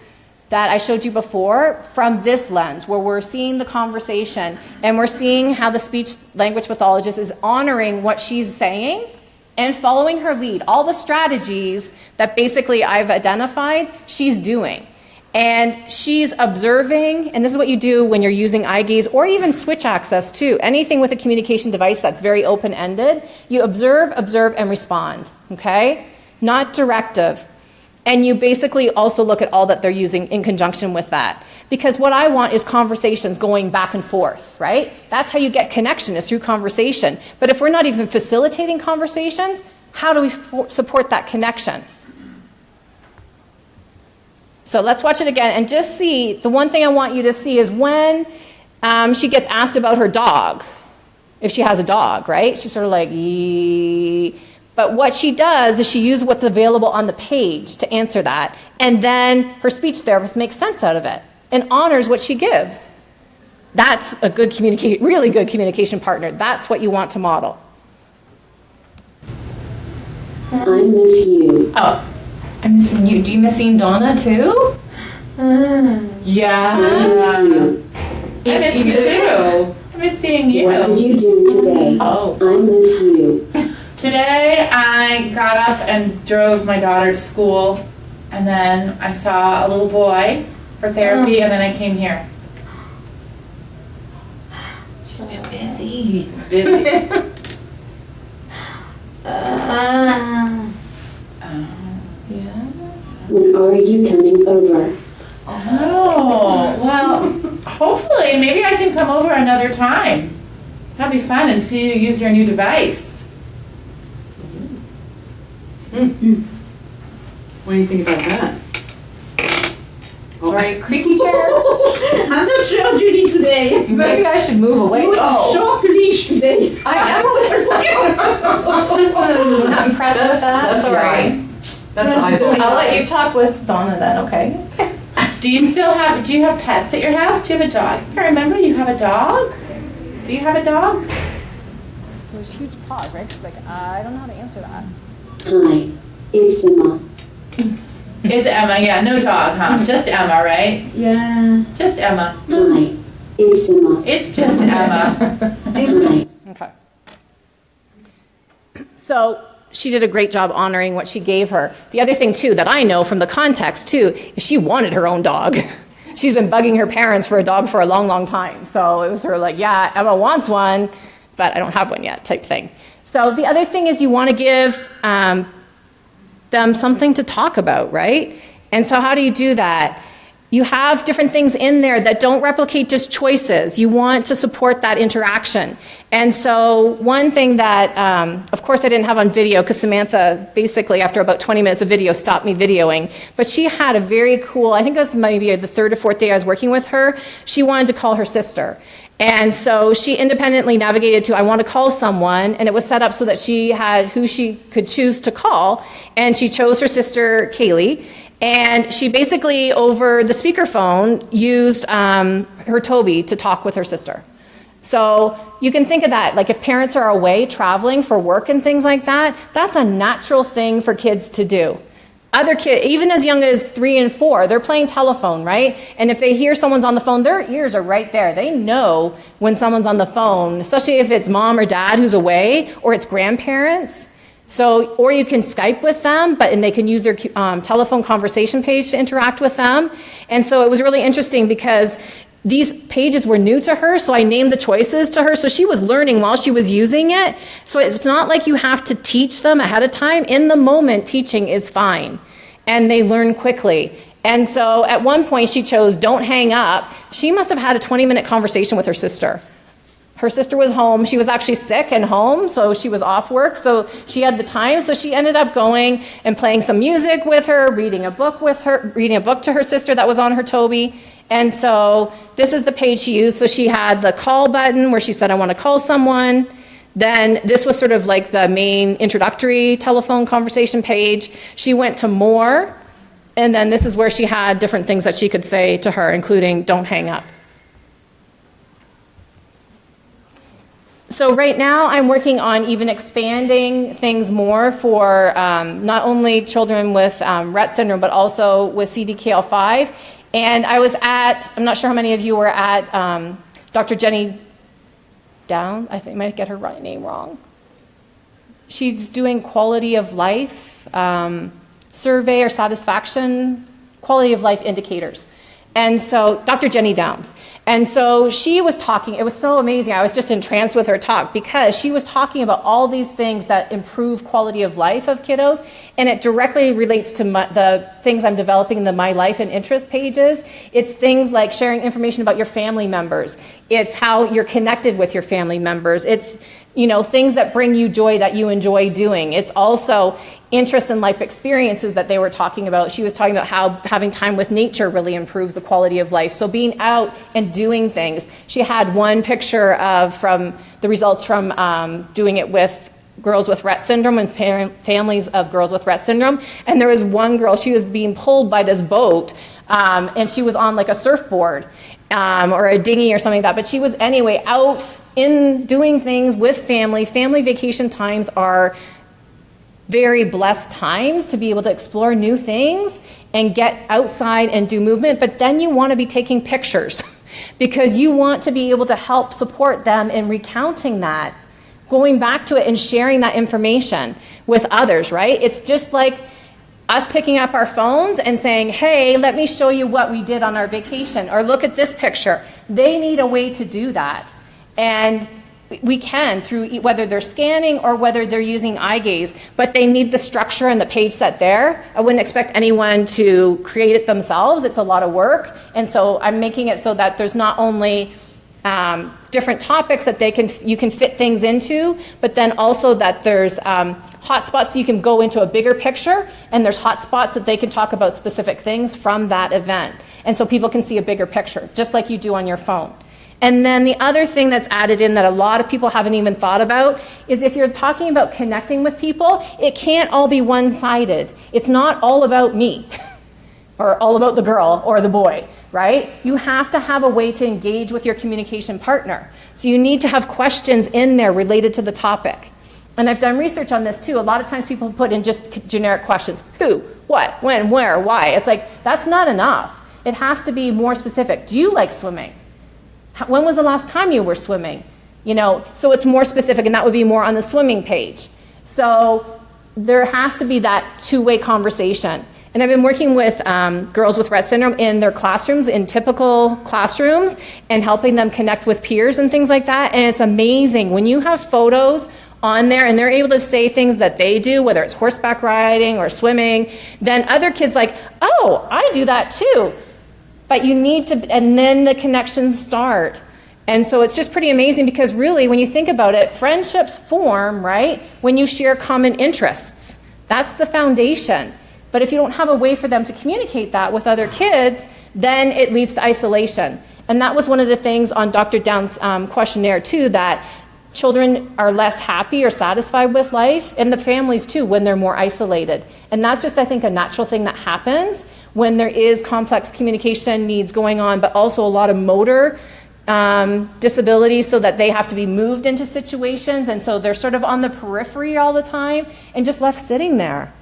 that I showed you before from this lens, where we're seeing the conversation and we're seeing how the speech language pathologist is honoring what she's saying and following her lead. All the strategies that basically I've identified, she's doing. And she's observing, and this is what you do when you're using eye gaze or even switch access too. Anything with a communication device that's very open-ended, you observe, and respond, okay? Not directive. And you basically also look at all that they're using in conjunction with that. Because what I want is conversations going back and forth, right? That's how you get connection, is through conversation. But if we're not even facilitating conversations, how do we support that connection? So let's watch it again and just see, the one thing I want you to see is when she gets asked about her dog, if she has a dog, right? She's sort of like, yee. But what she does is she uses what's available on the page to answer that, and then her speech therapist makes sense out of it and honors what she gives. That's a good really good communication partner. That's what you want to model. I miss you. Oh. I'm missing you. Do you miss seeing Donna too? Yeah. I miss you. I miss you too. I miss seeing you. What did you do today? Oh. I miss you. Today I got up and drove my daughter to school, and then I saw a little boy for therapy, and then I came here. She's been busy. Busy. When are you coming over? Oh, well, hopefully, maybe I can come over another time. That'd be fun, and see you use your new device. What do you think about that? right? Creaky chair. I'm not sure, Judy, today. Maybe I should move away. Oh, Short leash today. I am. I'm not impressed with that. That's all right. That's I'll let you talk with Donna then, okay? Do you have pets at your house? Do you have a dog? I remember you have a dog? Do you have a dog? So there's huge pause, right? She's like, I don't know how to answer that. Hi, it's Emma. Is Emma, yeah, no dog, huh? Just Emma, right? Yeah. Just Emma. Hi, it's Emma. It's just Emma. Hi. Okay. So she did a great job honoring what she gave her. The other thing too that I know from the context too is she wanted her own dog. She's been bugging her parents for a dog for a long, long time. So it was her like, yeah, Emma wants one, but I don't have one yet type thing. So the other thing is you want to give them something to talk about, right? And so how do you do that? You have different things in there that don't replicate just choices. You want to support that interaction. And so one thing that, of course I didn't have on video because Samantha basically after about 20 minutes of video stopped me videoing, but she had a very cool, I think it was maybe the third or fourth day I was working with her, she wanted to call her sister. And so she independently navigated to, I want to call someone, and it was set up so that she had who she could choose to call, and she chose her sister, Kaylee, and she basically, over the speakerphone, used her Toby to talk with her sister. So you can think of that, like if parents are away traveling for work and things like that, that's a natural thing for kids to do. Other kids, even as young as 3 and 4, they're playing telephone, right? And if they hear someone's on the phone, their ears are right there. They know when someone's on the phone, especially if it's mom or dad who's away, or it's grandparents. So, or you can Skype with them, and they can use their telephone conversation page to interact with them. And so it was really interesting because these pages were new to her, so I named the choices to her. So she was learning while she was using it. So it's not like you have to teach them ahead of time. In the moment, teaching is fine, and they learn quickly. And so at one point she chose don't hang up. She must have had a 20-minute conversation with her sister. Her sister was home. She was actually sick and home, so she was off work, so she had the time. So she ended up going and playing some music with her, reading a book to her sister that was on her Toby. And so this is the page she used. So she had the call button where she said, I want to call someone. Then this was sort of like the main introductory telephone conversation page. She went to more, and then this is where she had different things that she could say to her, including don't hang up. So right now I'm working on even expanding things more for not only children with Rett syndrome, but also with CDKL5. And I was I'm not sure how many of you were at Dr. Jenny Down. I think I might get her name wrong. She's doing quality of life survey or satisfaction, quality of life indicators. And so Dr. Jenny Downs. And so she was talking, it was so amazing. I was just entranced with her talk because she was talking about all these things that improve quality of life of kiddos, and it directly relates to the things I'm developing in the My Life and Interest pages. It's things like sharing information about your family members. It's how you're connected with your family members. It's, things that bring you joy that you enjoy doing. It's also interest in life experiences that they were talking about. She was talking about how having time with nature really improves the quality of life. So being out and doing things. She had one picture from the results from doing it with girls with Rett syndrome and families of girls with Rett syndrome. And there was one girl, she was being pulled by this boat, and she was on like a surfboard or a dinghy or something like that. But she was anyway out in doing things with family. Family vacation times are very blessed times to be able to explore new things and get outside and do movement, but then you want to be taking pictures because you want to be able to help support them in recounting that, going back to it and sharing that information with others, right? It's just like us picking up our phones and saying, hey, let me show you what we did on our vacation, or look at this picture. They need a way to do that. And we can through whether they're scanning or whether they're using eye gaze, but they need the structure and the page set there. I wouldn't expect anyone to create it themselves. It's a lot of work. And so I'm making it so that there's not only different topics that you can fit things into, but then also that there's hotspots so you can go into a bigger picture, and there's hotspots that they can talk about specific things from that event. And so people can see a bigger picture, just like you do on your phone. And then the other thing that's added in that a lot of people haven't even thought about is if you're talking about connecting with people, it can't all be one-sided. It's not all about me or all about the girl or the boy, right? You have to have a way to engage with your communication partner. So you need to have questions in there related to the topic. And I've done research on this too. A lot of times people put in just generic questions. Who, what, when, where, why? It's like, that's not enough. It has to be more specific. Do you like swimming? When was the last time you were swimming? You know, so it's more specific, and that would be more on the swimming page. So there has to be that two-way conversation. And I've been working with girls with Rett syndrome in their classrooms, in typical classrooms, and helping them connect with peers and things like that. And it's amazing. When you have photos on there and they're able to say things that they do, whether it's horseback riding or swimming, then other kids like, oh, I do that too. But you need to, and then the connections start. And so it's just pretty amazing because really, when you think about it, friendships form, right, when you share common interests. That's the foundation. But if you don't have a way for them to communicate that with other kids, then it leads to isolation. And that was one of the things on Dr. Down's questionnaire too, that children are less happy or satisfied with life, and the families too, when they're more isolated. And that's just, I think, a natural thing that happens when there is complex communication needs going on, but also a lot of motor disabilities, so that they have to be moved into situations, and so they're sort of on the periphery all the time and just left sitting there.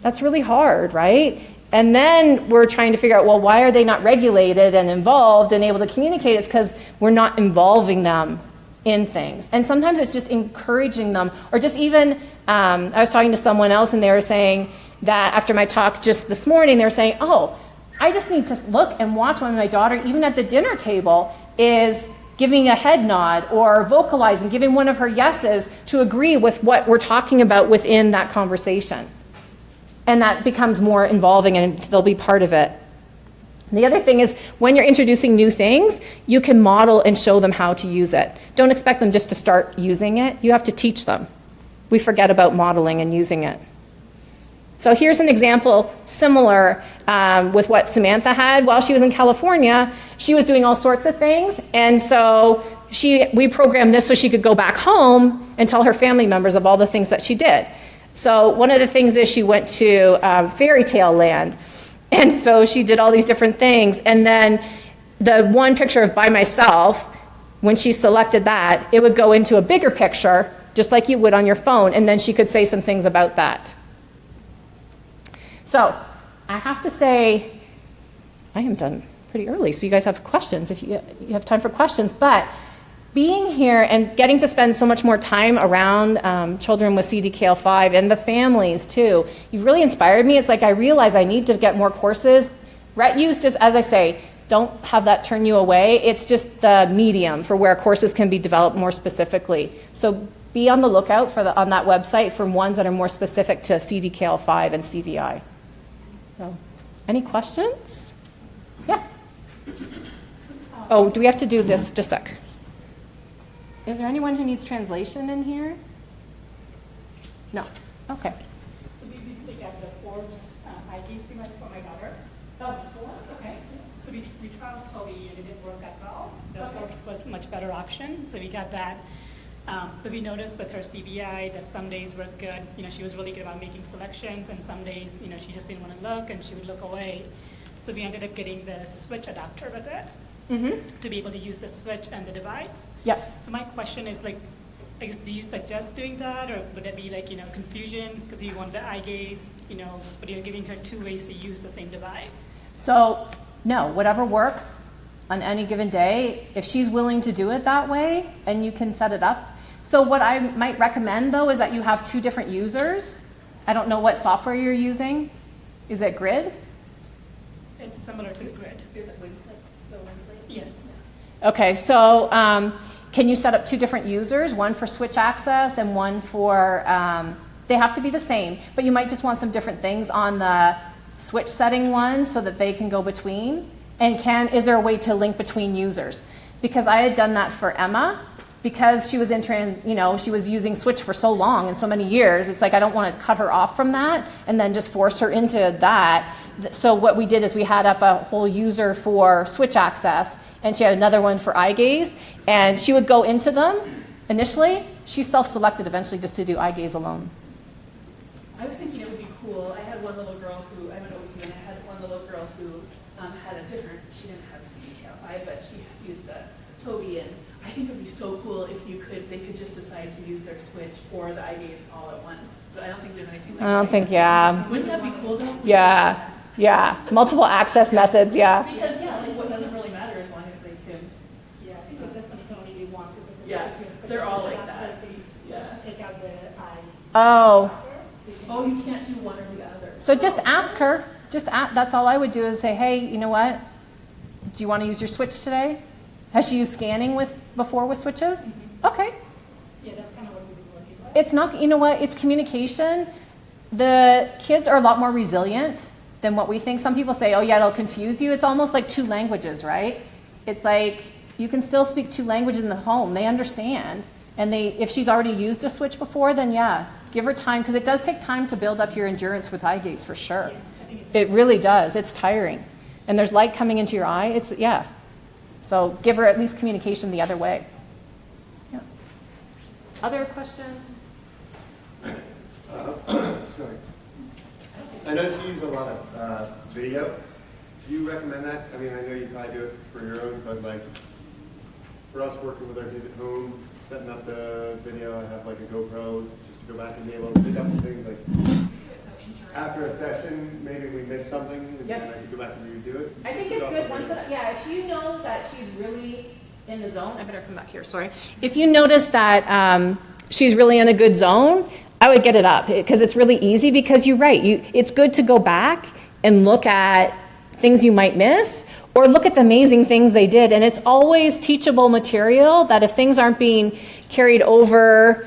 That's really hard, right? And then we're trying to figure out, well, why are they not regulated and involved and able to communicate? It's because we're not involving them in things. And sometimes it's just encouraging them, or just even, I was talking to someone else and they were saying that after my talk just this morning, they were saying, oh, I just need to look and watch when my daughter, even at the dinner table, is giving a head nod or vocalizing, giving one of her yeses to agree with what we're talking about within that conversation. And that becomes more involving and they'll be part of it. And the other thing is, when you're introducing new things, you can model and show them how to use it. Don't expect them just to start using it. You have to teach them. We forget about modeling and using it. So here's an example similar with what Samantha had. While she was in California, she was doing all sorts of things. And so we programmed this so she could go back home and tell her family members of all the things that she did. So one of the things is she went to fairy tale land. And so she did all these different things. And then the one picture of by myself, when she selected that, it would go into a bigger picture, just like you would on your phone. And then she could say some things about that. So I have to say, I am done pretty early, so you guys have questions if you have time for questions. But being here and getting to spend so much more time around children with CDKL5 and the families too, you've really inspired me. It's like I realize I need to get more courses. Rett Use, just as I say, don't have that turn you away. It's just the medium for where courses can be developed more specifically. So be on the lookout for on that website for ones that are more specific to CDKL5 and CVI. So, any questions? Yes. Oh, do we have to do this? Just a sec. Is there anyone who needs translation in here? No. Okay. So we recently got the Forbes ID device for my daughter. Oh, Forbes? Okay. So we tried Toby and it didn't work that well. The Forbes was a much better option, so we got that. But we noticed with her CBI that some days were good. You know, she was really good about making selections, and some days, you know, she just didn't want to look and she would look away. So we ended up getting the switch adapter with it to be able to use the switch and the device. Yes. So my question is, like, I guess, do you suggest doing that, or would it be like, you know, confusion because you want the eye gaze, you know, but you're giving her two ways to use the same device? So, no, whatever works on any given day, if she's willing to do it that way, and you can set it up. So what I might recommend, though, is that you have two different users. I don't know what software you're using. Is it Grid? It's similar to the Grid. Is it Winsley? The Winsley? Yes. Okay, so can you set up two different users, one for switch access and one for, they have to be the same, but you might just want some different things on the switch setting one so that they can go between. And is there a way to link between users? because I had done that for Emma, because she was she was using Switch for so long and so many years. It's like I don't want to cut her off from that and then just force her into that. So what we did is we had up a whole user for Switch access, and she had another one for eye gaze, and she would go into them initially. She self-selected eventually just to do eye gaze alone. I was thinking it would be cool. I had one little girl who, I'm an OC, and I had one little girl who had a different, she didn't have a CBTL5, but she used a Toby, and I think it would be so cool if they could just decide to use their Switch or the eye gaze all at once. But I don't think there's anything like that. I don't think, yeah. Wouldn't that be cool though? Yeah. Multiple access methods, yeah. Because, yeah, like what doesn't really matter as long as they can, Yeah, I think with this one, you can only do one. With this Yeah, one, you can put they're the all switch like on that. first, so you yeah. Take out the eye. Oh, So you can- Oh, you can't do one or the other. so just ask her. That's all I would do is say, hey, you know what? Do you want to use your Switch today? Has she used scanning before with Switches? Okay. Yeah, that's kind of what we were working with. It's not, you know what? It's communication. The kids are a lot more resilient than what we think. Some people say, oh yeah, it'll confuse you. It's almost like two languages, right? It's like you can still speak two languages in the home. They understand. And if she's already used a Switch before, then yeah, give her time, because it does take time to build up your endurance with eye gaze for sure. It really does. It's tiring. And there's light coming into your eye. So give her at least communication the other way. Yeah. Other questions? Sorry. I know you use a lot of video. Do you recommend that? I mean, I know you probably do it for your own, but like for us working with our kids at home, setting up the video, I have like a GoPro just to go back and be able to pick up things like after a session, maybe we missed something, and Yes. then I could go back and redo it. I think it's good once, if you know that she's really in the zone, I better come back here, sorry. If you notice that she's really in a good zone, I would get it up, because it's really easy, because you're right, it's good to go back and look at things you might miss, or look at the amazing things they did, and it's always teachable material that if things aren't being carried over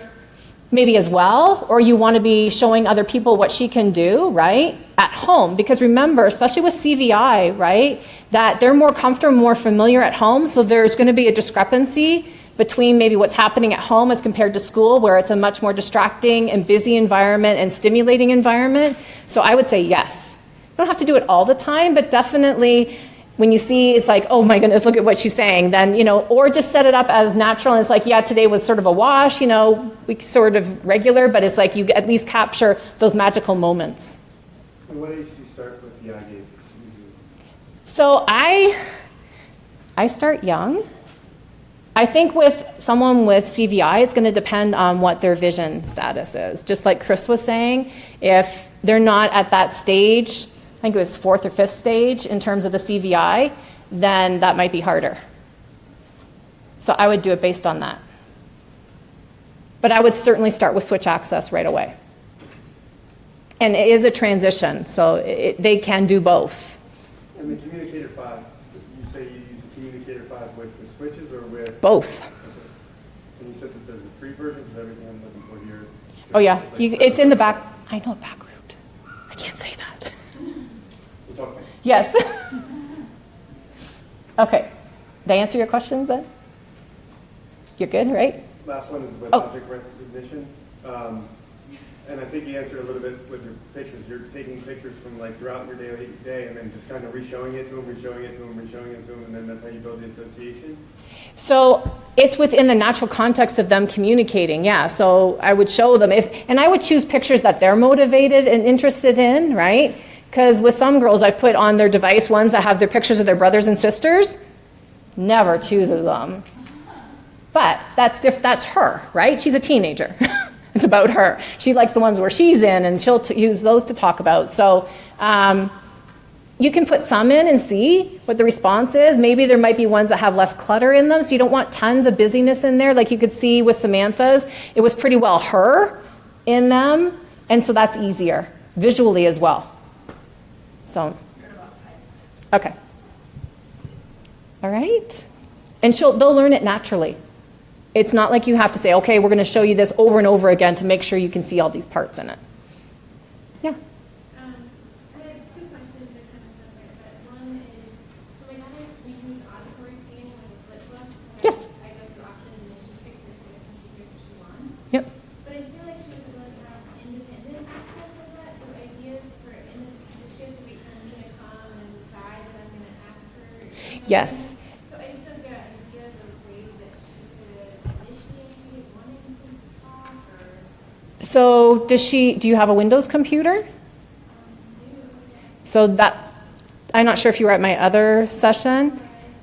maybe as well, or you want to be showing other people what she can do, right, at home. Because remember, especially with CVI, right, that they're more comfortable, more familiar at home, so there's going to be a discrepancy between maybe what's happening at home as compared to school, where it's a much more distracting and busy environment and stimulating environment. So I would say yes. You don't have to do it all the time, but definitely when you see it's like, oh my goodness, look at what she's saying, then, or just set it up as natural, and it's like, yeah, today was sort of a wash, we sort of regular, but it's like you at least capture those magical moments. And what age do you start with the eye gaze? So I start young. I think with someone with CVI, it's going to depend on what their vision status is. Just like Chris was saying, if they're not at that stage, I think it was 4th or 5th stage in terms of the CVI, then that might be harder. So I would do it based on that. But I would certainly start with Switch access right away. And it is a transition, so they can do both. And the Communicator 5, you say you use the Communicator 5 with the Switches or with? Both. And you said that there's a free version, because everything I'm looking for here. Oh yeah, is like it's in the back. I know back route. I can't say that. We'll talk. Yes. Okay. Did I answer your questions then? You're good, right? Last one is with Oh. object recognition. And I think you answered a little bit with your pictures. You're taking pictures from like throughout your day and then just kind of re-showing it to them, re-showing it to them, re-showing it to them, and then that's how you build the association? So it's within the natural context of them communicating, yeah. So I would show them, and I would choose pictures that they're motivated and interested in, right? Because with some girls, I've put on their device ones that have their pictures of their brothers and sisters. Never chooses them. But that's her, right? She's a teenager. It's about her. She likes the ones where she's in, and she'll use those to talk about. So you can put some in and see what the response is. Maybe there might be ones that have less clutter in them, so you don't want tons of busyness in there. Like you could see with Samantha's, it was pretty well her in them, and so that's easier visually as well. So, okay. All right. And they'll learn it naturally. It's not like you have to say, okay, we're going to show you this over and over again to make sure you can see all these parts in it. Yeah. I have two questions that kind of separate, but one is, so we use auditory scanning like a flip book, Yes. So I just don't get ideas of ways that she could initiate wanting to talk or So do you have a Windows computer? do. So I'm not sure if you were at my other session.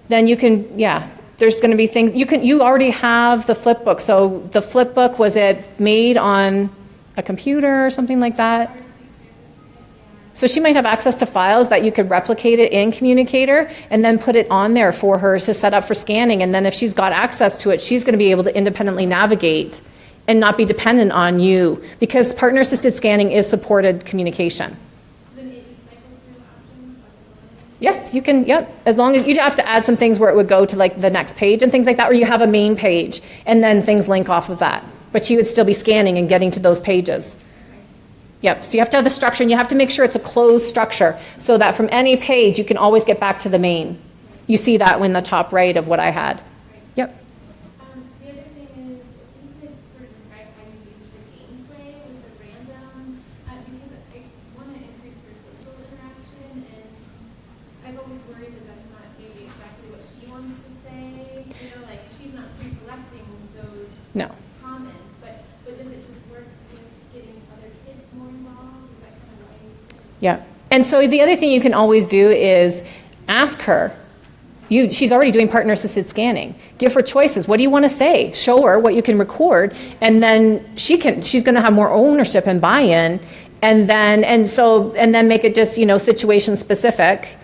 Then you can, yeah, there's going to be things, you already have the flip book. So the flip book, was it made on a computer or something like that? So she might have access to files that you could replicate it in Communicator and then put it on there for her to set up for scanning. And then if she's got access to it, she's going to be able to independently navigate and not be dependent on you, because partner-assisted scanning is supported communication. Then it just cycles through options automatically. Yes, you can, yep. As long as, you'd have to add some things where it would go to like the next page and things like that, or you have a main page and then things link off of that. But she would still be scanning and getting to those pages. Yep, so you have to have the structure, and you have to make sure it's a closed structure so that from any page you can always get back to the main. You see that in the top right of what I had. Yep. The other thing is, if you could sort of describe how you use the gameplay with the random, because I want to increase her social interaction, and I've always worried that that's not maybe exactly what she wants to say. You know, like she's not pre-selecting those No. comments, but does it just work with getting other kids more involved? Is that kind of why you Yeah. And so the other thing you can always do is ask her. She's already doing partner-assisted scanning. Give her choices. What do you want to say? Show her what you can record, and then she's going to have more ownership and buy-in, and then make it just situation specific.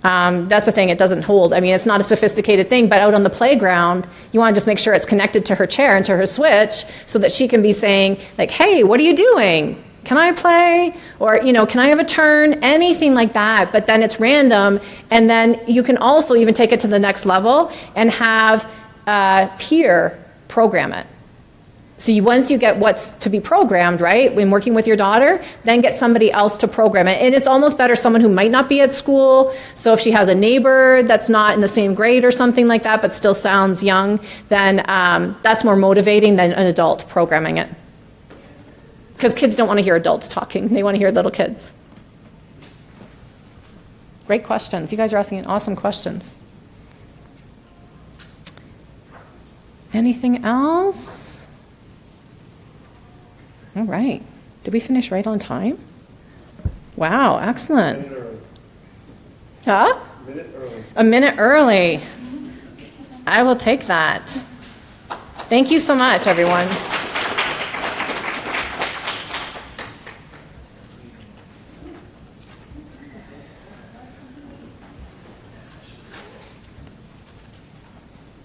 That's the thing, it doesn't hold. I mean, it's not a sophisticated thing, but out on the playground, you want to just make sure it's connected to her chair and to her switch so that she can be saying, like, hey, what are you doing? Can I play? Or, can I have a turn? Anything like that, but then it's random. And then you can also even take it to the next level and have peer program it. So once you get what's to be programmed, right, when working with your daughter, then get somebody else to program it. And it's almost better someone who might not be at school. So if she has a neighbor that's not in the same grade or something like that, but still sounds young, then that's more motivating than an adult programming it. Because kids don't want to hear adults talking. They want to hear little kids. Great questions. You guys are asking awesome questions. Anything else? All right. Did we finish right on time? Wow, excellent. Minute early. Huh? Minute early. A minute early. I will take that. Thank you so much, everyone.